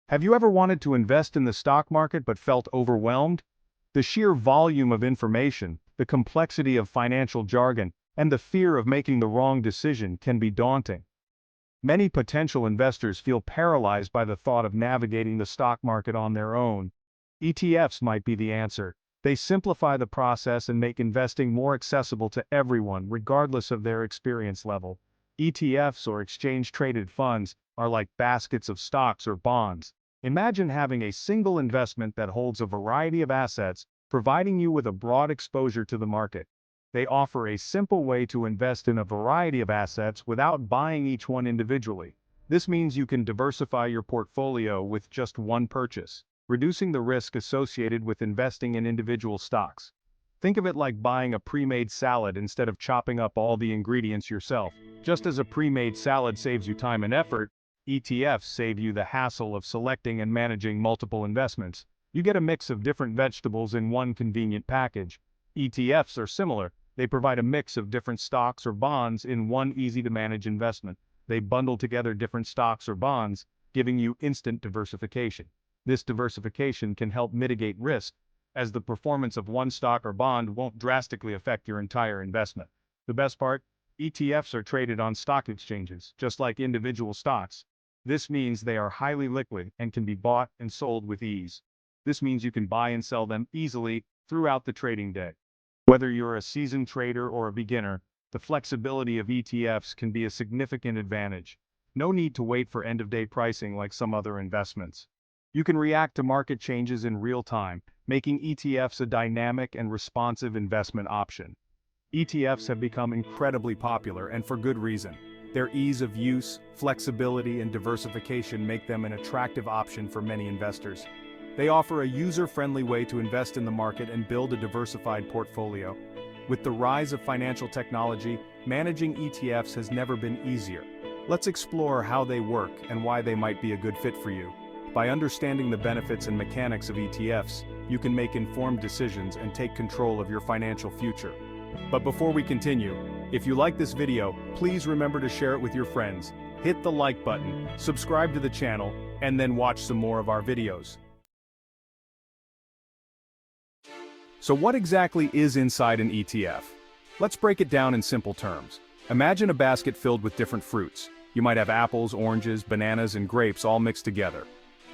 Have you ever wanted to invest in the stock market but felt overwhelmed? The sheer volume of information, the complexity of financial jargon, and the fear of making the wrong decision can be daunting. Many potential investors feel paralyzed by the thought of navigating the stock market on their own. ETFs might be the answer. They simplify the process and make investing more accessible to everyone, regardless of their experience level. ETFs, or exchange-traded funds, are like baskets of stocks or bonds. Imagine having a single investment that holds a variety of assets, providing you with a broad exposure to the market. They offer a simple way to invest in a variety of assets without buying each one individually. This means you can diversify your portfolio with just one purchase, reducing the risk associated with investing in individual stocks. Think of it like buying a pre-made salad instead of chopping up all the ingredients yourself. Just as a pre-made salad saves you time and effort, ETFs save you the hassle of selecting and managing multiple investments. You get a mix of different vegetables in one convenient package. ETFs are similar. They provide a mix of different stocks or bonds in one easy-to-manage investment. They bundle together different stocks or bonds, giving you instant diversification. This diversification can help mitigate risk, as the performance of one stock or bond won't drastically affect your entire investment. The best part? ETFs are traded on stock exchanges, just like individual stocks. This means they are highly liquid and can be bought and sold with ease. This means you can buy and sell them easily throughout the trading day. Whether you're a seasoned trader or a beginner, the flexibility of ETFs can be a significant advantage. No need to wait for end-of-day pricing like some other investments. You can react to market changes in real time, making ETFs a dynamic and responsive investment option. ETFs have become incredibly popular, and for good reason. Their ease of use, flexibility, and diversification make them an attractive option for many investors. They offer a user-friendly way to invest in the market and build a diversified portfolio. With the rise of financial technology, managing ETFs has never been easier. Let's explore how they work and why they might be a good fit for you. By understanding the benefits and mechanics of ETFs, you can make informed decisions and take control of your financial future. But before we continue, if you like this video, please remember to share it with your friends, hit the like button, subscribe to the channel, and then watch some more of our videos. So what exactly is inside an ETF? Let's break it down in simple terms. Imagine a basket filled with different fruits. You might have apples, oranges, bananas, and grapes all mixed together.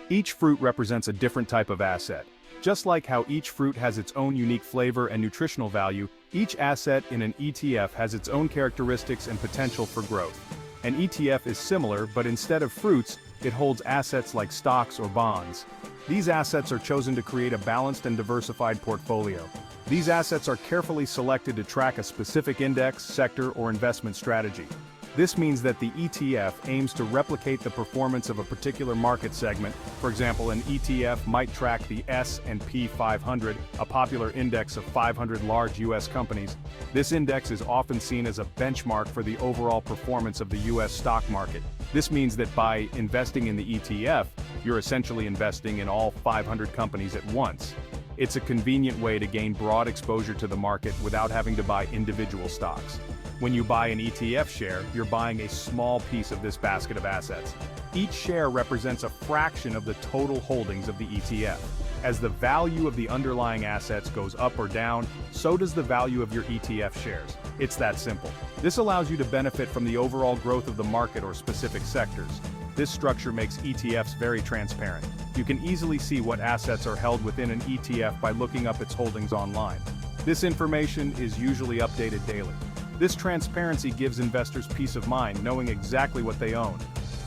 Each fruit represents a different type of asset. Just like how each fruit has its own unique flavor and nutritional value, each asset in an ETF has its own characteristics and potential for growth. An ETF is similar, but instead of fruits, it holds assets like stocks or bonds. These assets are chosen to create a balanced and diversified portfolio. These assets are carefully selected to track a specific index, sector, or investment strategy. This means that the ETF aims to replicate the performance of a particular market segment. For example, an ETF might track the S&P 500, a popular index of 500 large U.S. companies. This index is often seen as a benchmark for the overall performance of the U.S. stock market. This means that by investing in the ETF, you're essentially investing in all 500 companies at once. It's a convenient way to gain broad exposure to the market without having to buy individual stocks. When you buy an ETF share, you're buying a small piece of this basket of assets. Each share represents a fraction of the total holdings of the ETF. As the value of the underlying assets goes up or down, so does the value of your ETF shares. It's that simple. This allows you to benefit from the overall growth of the market or specific sectors. This structure makes ETFs very transparent. You can easily see what assets are held within an ETF by looking up its holdings online. This information is usually updated daily. This transparency gives investors peace of mind knowing exactly what they own.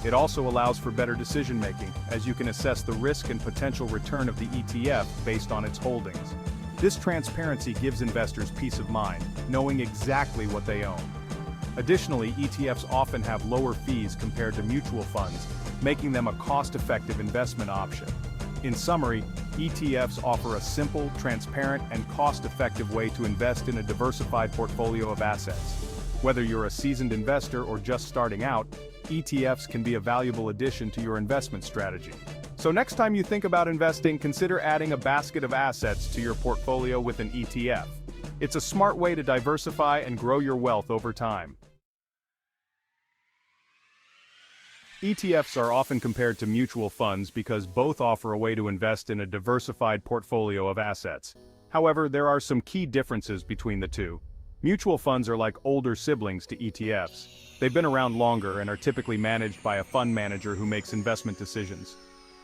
It also allows for better decision-making, as you can assess the risk and potential return of the ETF based on its holdings. This transparency gives investors peace of mind, knowing exactly what they own. Additionally, ETFs often have lower fees compared to mutual funds, making them a cost-effective investment option. In summary, ETFs offer a simple, transparent, and cost-effective way to invest in a diversified portfolio of assets. Whether you're a seasoned investor or just starting out, ETFs can be a valuable addition to your investment strategy. So next time you think about investing, consider adding a basket of assets to your portfolio with an ETF. It's a smart way to diversify and grow your wealth over time. ETFs are often compared to mutual funds because both offer a way to invest in a diversified portfolio of assets. However, there are some key differences between the two. Mutual funds are like older siblings to ETFs. They've been around longer and are typically managed by a fund manager who makes investment decisions.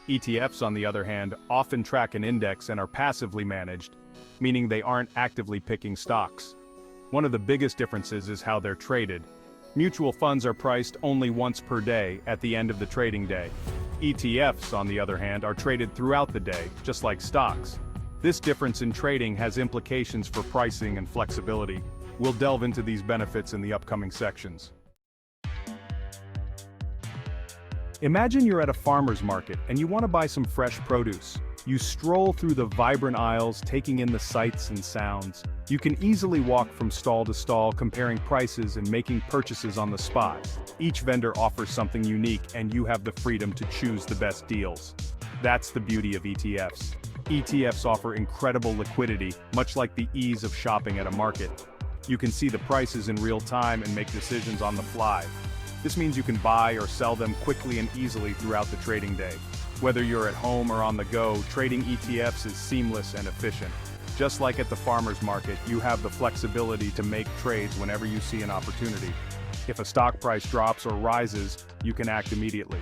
ETFs, on the other hand, often track an index and are passively managed, meaning they aren't actively picking stocks. One of the biggest differences is how they're traded. Mutual funds are priced only once per day at the end of the trading day. ETFs, on the other hand, are traded throughout the day, just like stocks. This difference in trading has implications for pricing and flexibility. We'll delve into these benefits in the upcoming sections. Imagine you're at a farmer's market and you want to buy some fresh produce. You stroll through the vibrant aisles, taking in the sights and sounds. You can easily walk from stall to stall, comparing prices and making purchases on the spot. Each vendor offers something unique and you have the freedom to choose the best deals. That's the beauty of ETFs. ETFs offer incredible liquidity, much like the ease of shopping at a market. You can see the prices in real time and make decisions on the fly. This means you can buy or sell them quickly and easily throughout the trading day. Whether you're at home or on the go, trading ETFs is seamless and efficient. Just like at the farmer's market, you have the flexibility to make trades whenever you see an opportunity. If a stock price drops or rises, you can act immediately.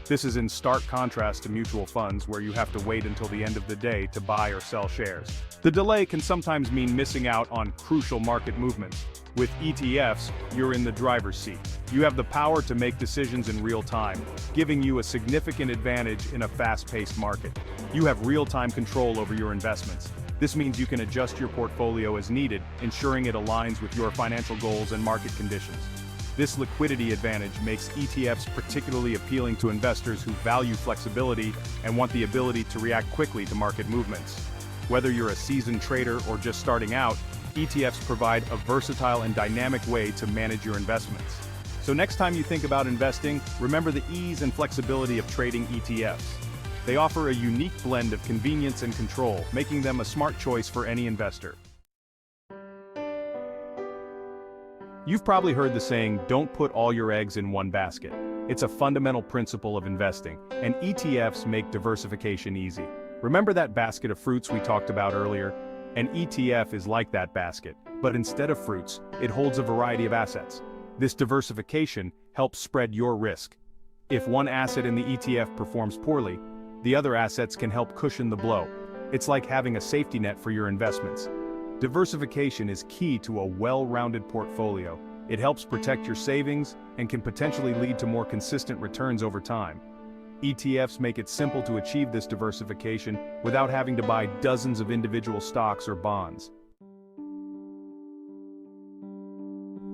This is in stark contrast to mutual funds where you have to wait until the end of the day to buy or sell shares. The delay can sometimes mean missing out on crucial market movements. With ETFs, you're in the driver's seat. You have the power to make decisions in real time, giving you a significant advantage in a fast-paced market. You have real-time control over your investments. This means you can adjust your portfolio as needed, ensuring it aligns with your financial goals and market conditions. This liquidity advantage makes ETFs particularly appealing to investors who value flexibility and want the ability to react quickly to market movements. Whether you're a seasoned trader or just starting out, ETFs provide a versatile and dynamic way to manage your investments. So next time you think about investing, remember the ease and flexibility of trading ETFs. They offer a unique blend of convenience and control, making them a smart choice for any investor. You've probably heard the saying, "Don't put all your eggs in one basket." It's a fundamental principle of investing, and ETFs make diversification easy. Remember that basket of fruits we talked about earlier? An ETF is like that basket, but instead of fruits, it holds a variety of assets. This diversification helps spread your risk. If one asset in the ETF performs poorly, the other assets can help cushion the blow. It's like having a safety net for your investments. Diversification is key to a well-rounded portfolio. It helps protect your savings and can potentially lead to more consistent returns over time. ETFs make it simple to achieve this diversification without having to buy dozens of individual stocks or bonds.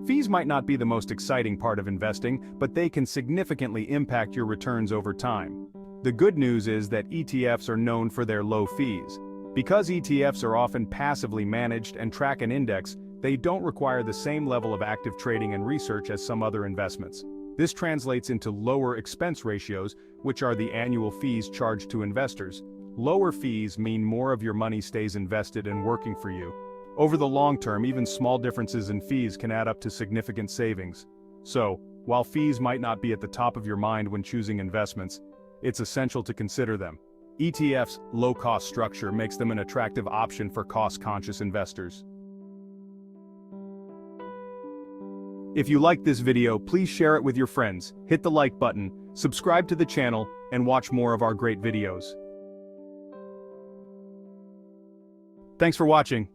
Fees might not be the most exciting part of investing, but they can significantly impact your returns over time. The good news is that ETFs are known for their low fees. Because ETFs are often passively managed and track an index, they don't require the same level of active trading and research as some other investments. This translates into lower expense ratios, which are the annual fees charged to investors. Lower fees mean more of your money stays invested and working for you. Over the long term, even small differences in fees can add up to significant savings. So, while fees might not be at the top of your mind when choosing investments, it's essential to consider them. ETFs' low-cost structure makes them an attractive option for cost-conscious investors. If you liked this video, please share it with your friends, hit the like button, subscribe to the channel, and watch more of our great videos. Thanks for watching.